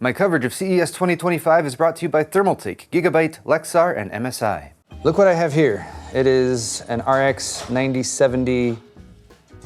My coverage of CES 2025 is brought to you by Thermaltake, Gigabyte, Lexar, and MSI. Look what I have here. It is an RX 9070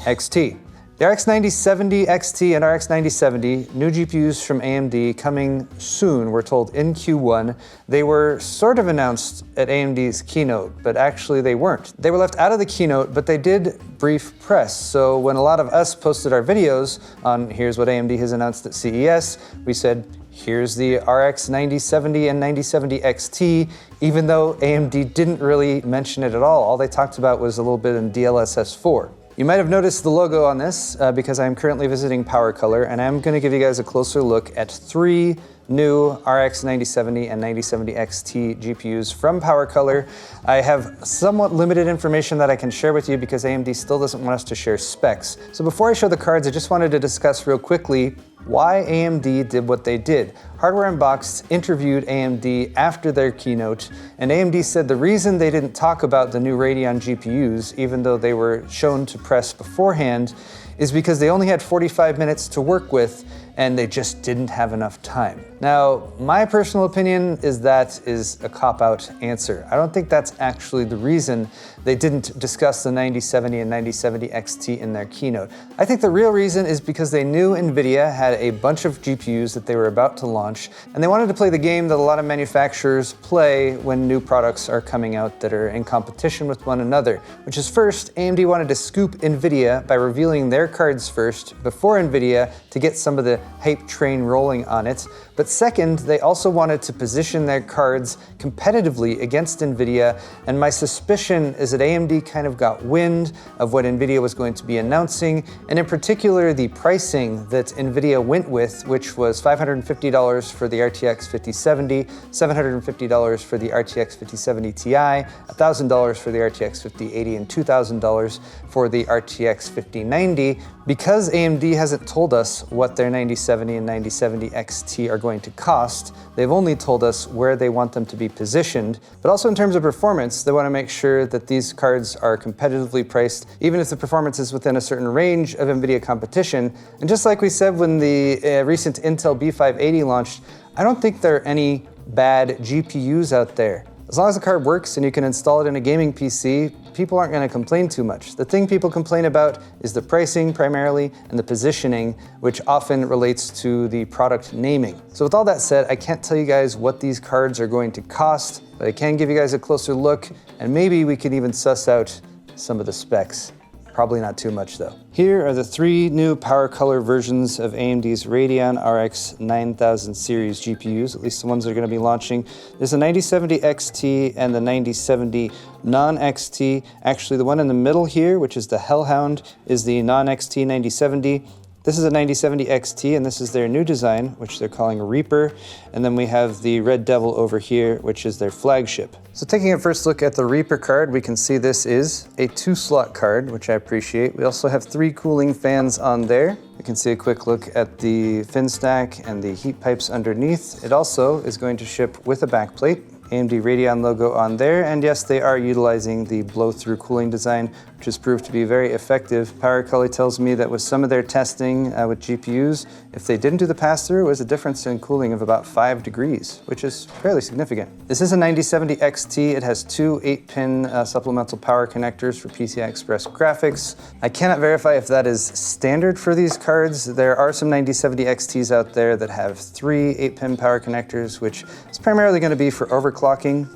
XT. The RX 9070 XT and RX 9070, new GPUs from AMD coming soon, we're told in Q1. They were sort of announced at AMD's keynote, but actually they weren't. They were left out of the keynote, but they did brief press. So when a lot of us posted our videos on here's what AMD has announced at CES, we said, here's the RX 9070 and 9070 XT, even though AMD didn't really mention it at all. All they talked about was a little bit in DLSS 4. You might have noticed the logo on this because I'm currently visiting PowerColor, and I'm gonna give you guys a closer look at 3 new RX 9070 and 9070 XT GPUs from PowerColor. I have somewhat limited information that I can share with you because AMD still doesn't want us to share specs. So before I show the cards, I just wanted to discuss real quickly why AMD did what they did. Hardware Unboxed interviewed AMD after their keynote, and AMD said the reason they didn't talk about the new Radeon GPUs, even though they were shown to press beforehand, is because they only had 45 minutes to work with and they just didn't have enough time. Now, my personal opinion is that is a cop-out answer. I don't think that's actually the reason they didn't discuss the 9070 and 9070 XT in their keynote. I think the real reason is because they knew NVIDIA had a bunch of GPUs that they were about to launch, and they wanted to play the game that a lot of manufacturers play when new products are coming out that are in competition with one another, which is first, AMD wanted to scoop NVIDIA by revealing their cards first before NVIDIA to get some of the hype train rolling on it. But second, they also wanted to position their cards competitively against NVIDIA, and my suspicion is that AMD kind of got wind of what NVIDIA was going to be announcing, and in particular the pricing that NVIDIA went with, which was $550 for the RTX 5070, $750 for the RTX 5070 Ti, $1,000 for the RTX 5080, and $2,000 for the RTX 5090. Because AMD hasn't told us what their 9070 and 9070 XT are going to cost, they've only told us where they want them to be positioned. But also in terms of performance, they want to make sure that these cards are competitively priced, even if the performance is within a certain range of NVIDIA competition. And just like we said when the recent Intel B580 launched, I don't think there are any bad GPUs out there. As long as the card works and you can install it in a gaming PC, people aren't going to complain too much. The thing people complain about is the pricing primarily and the positioning, which often relates to the product naming. So with all that said, I can't tell you guys what these cards are going to cost, but I can give you guys a closer look, and maybe we can even suss out some of the specs. Probably not too much though. Here are the 3 new PowerColor versions of AMD's Radeon RX 9000 series GPUs, at least the ones that are going to be launching. There's the 9070 XT and the 9070 non-XT. Actually, the one in the middle here, which is the Hellhound, is the non-XT 9070. This is a 9070 XT, and this is their new design, which they're calling Reaper. And then we have the Red Devil over here, which is their flagship. So taking a first look at the Reaper card, we can see this is a 2-slot card, which I appreciate. We also have 3 cooling fans on there. We can see a quick look at the fin stack and the heat pipes underneath. It also is going to ship with a backplate. AMD Radeon logo on there, and yes, they are utilizing the blow-through cooling design, which has proved to be very effective. PowerColor tells me that with some of their testing with GPUs, if they didn't do the pass-through, it was a difference in cooling of about 5 degrees, which is fairly significant. This is a 9070 XT. It has 2 8-pin supplemental power connectors for PCI Express graphics. I cannot verify if that is standard for these cards. There are some 9070 XTs out there that have 3 8-pin power connectors, which is primarily going to be for overclocking.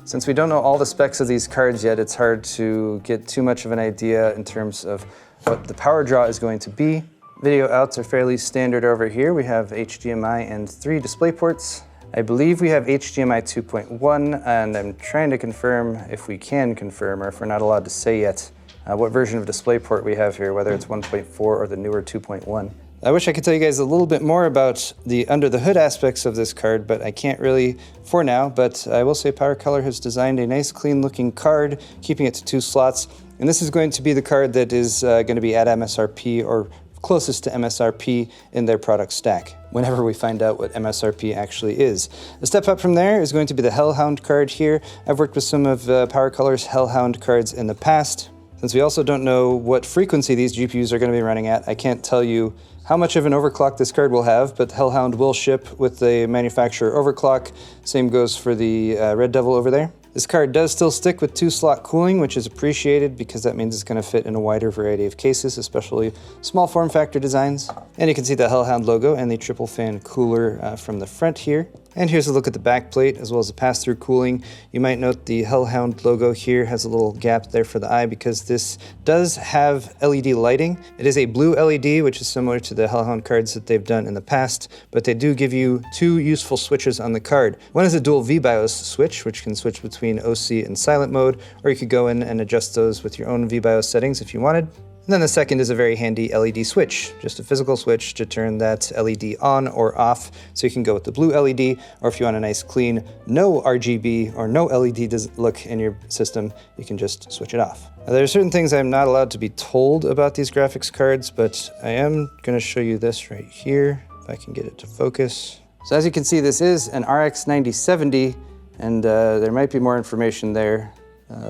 Since we don't know all the specs of these cards yet, it's hard to get too much of an idea in terms of what the power draw is going to be. Video outs are fairly standard over here. We have HDMI and 3 display ports. I believe we have HDMI 2.1, and I'm trying to confirm if we can confirm or if we're not allowed to say yet what version of DisplayPort we have here, whether it's 1.4 or the newer 2.1. I wish I could tell you guys a little bit more about the under the hood aspects of this card, but I can't really for now. But I will say PowerColor has designed a nice clean looking card, keeping it to 2 slots. And this is going to be the card that is going to be at MSRP or closest to MSRP in their product stack, whenever we find out what MSRP actually is. A step up from there is going to be the Hellhound card here. I've worked with some of PowerColor's Hellhound cards in the past. Since we also don't know what frequency these GPUs are going to be running at, I can't tell you how much of an overclock this card will have, but Hellhound will ship with the manufacturer overclock. Same goes for the Red Devil over there. This card does still stick with 2-slot cooling, which is appreciated because that means it's going to fit in a wider variety of cases, especially small form factor designs. And you can see the Hellhound logo and the triple fan cooler from the front here. And here's a look at the back plate as well as the pass-through cooling. You might note the Hellhound logo here has a little gap there for the eye because this does have LED lighting. It is a blue LED, which is similar to the Hellhound cards that they've done in the past, but they do give you 2 useful switches on the card. One is a dual V-BIOS switch, which can switch between OC and silent mode, or you could go in and adjust those with your own V-BIOS settings if you wanted. And then the second is a very handy LED switch, just a physical switch to turn that LED on or off. So you can go with the blue LED, or if you want a nice clean, no RGB or no LED look in your system, you can just switch it off. Now, there are certain things I'm not allowed to be told about these graphics cards, but I am going to show you this right here, if I can get it to focus. So as you can see, this is an RX 9070, and there might be more information there,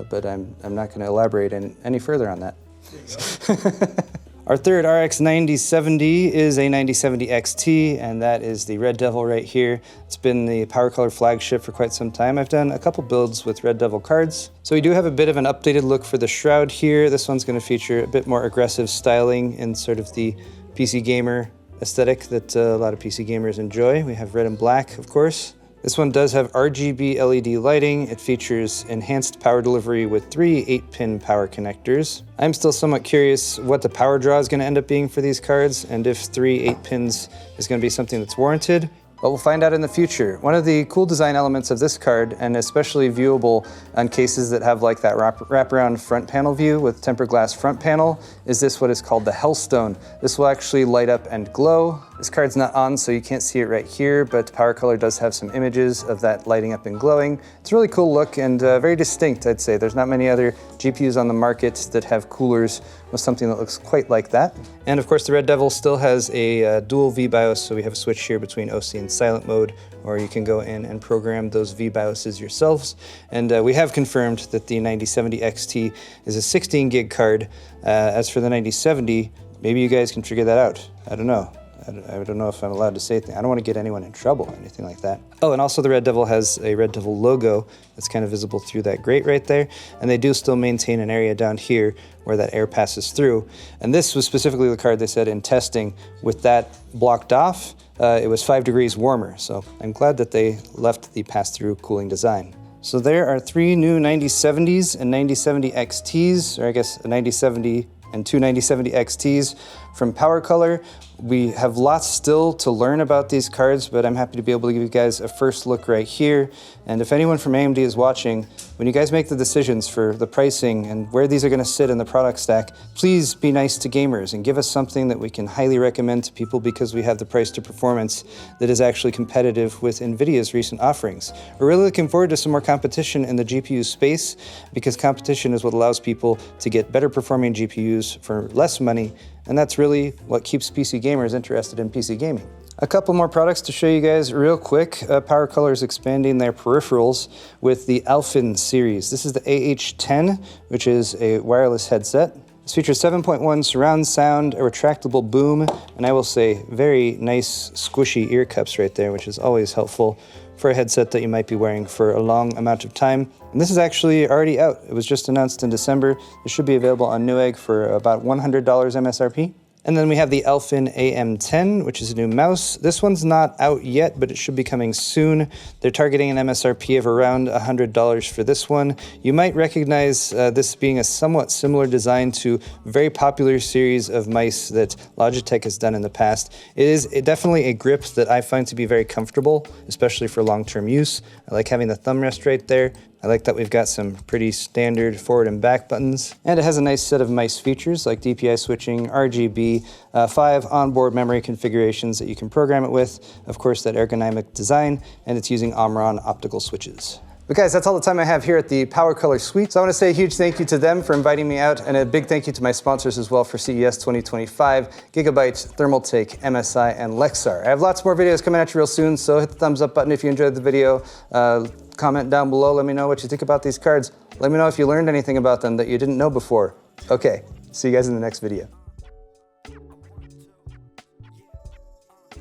but I'm not going to elaborate any further on that. Our third RX 9070 is a 9070 XT, and that is the Red Devil right here. It's been the PowerColor flagship for quite some time. I've done a couple builds with Red Devil cards. So we do have a bit of an updated look for the shroud here. This one's going to feature a bit more aggressive styling in sort of the PC gamer aesthetic that a lot of PC gamers enjoy. We have red and black, of course. This one does have RGB LED lighting. It features enhanced power delivery with 3 8-pin power connectors. I'm still somewhat curious what the power draw is going to end up being for these cards, and if 3 8-pins is going to be something that's warranted. But we'll find out in the future. One of the cool design elements of this card, and especially viewable on cases that have like that wraparound front panel view with tempered glass front panel, is this what is called the Hellstone. This will actually light up and glow. This card's not on, so you can't see it right here, but PowerColor does have some images of that lighting up and glowing. It's a really cool look and very distinct, I'd say. There's not many other GPUs on the market that have coolers with something that looks quite like that. And of course, the Red Devil still has a dual V-BIOS, so we have a switch here between OC and silent mode, or you can go in and program those V-BIOSes yourselves. And we have confirmed that the 9070 XT is a 16 gig card. As for the 9070, maybe you guys can figure that out. I don't know. I don't know if I'm allowed to say anything. I don't want to get anyone in trouble or anything like that. Oh, and also the Red Devil has a Red Devil logo that's kind of visible through that grate right there. And they do still maintain an area down here where that air passes through. And this was specifically the card they said in testing with that blocked off, it was 5 degrees warmer. So I'm glad that they left the pass-through cooling design. So there are 3 new 9070s and 9070 XTs, or I guess a 9070 and 2 9070 XTs from PowerColor. We have lots still to learn about these cards, but I'm happy to be able to give you guys a first look right here. And if anyone from AMD is watching, when you guys make the decisions for the pricing and where these are going to sit in the product stack, please be nice to gamers and give us something that we can highly recommend to people because we have the price to performance that is actually competitive with NVIDIA's recent offerings. We're really looking forward to some more competition in the GPU space because competition is what allows people to get better performing GPUs for less money, and that's really what keeps PC gamers interested in PC gaming. A couple more products to show you guys real quick. PowerColor is expanding their peripherals with the Alphyn series. This is the AH10, which is a wireless headset. This features 7.1 surround sound, a retractable boom, and I will say very nice squishy ear cups right there, which is always helpful for a headset that you might be wearing for a long amount of time. And this is actually already out. It was just announced in December. It should be available on Newegg for about $100 MSRP. And then we have the Alphyn AM10, which is a new mouse. This one's not out yet, but it should be coming soon. They're targeting an MSRP of around $100 for this one. You might recognize this being a somewhat similar design to a very popular series of mice that Logitech has done in the past. It is definitely a grip that I find to be very comfortable, especially for long-term use. I like having the thumb rest right there. I like that we've got some pretty standard forward and back buttons. And it has a nice set of mice features like DPI switching, RGB, 5 onboard memory configurations that you can program it with, of course that ergonomic design, and it's using Omron optical switches. But guys, that's all the time I have here at the PowerColor Suite. So I want to say a huge thank you to them for inviting me out, and a big thank you to my sponsors as well for CES 2025, Gigabyte, Thermaltake, MSI, and Lexar. I have lots more videos coming at you real soon, so hit the thumbs up button if you enjoyed the video. Comment down below, let me know what you think about these cards. Let me know if you learned anything about them that you didn't know before. Okay, see you guys in the next video.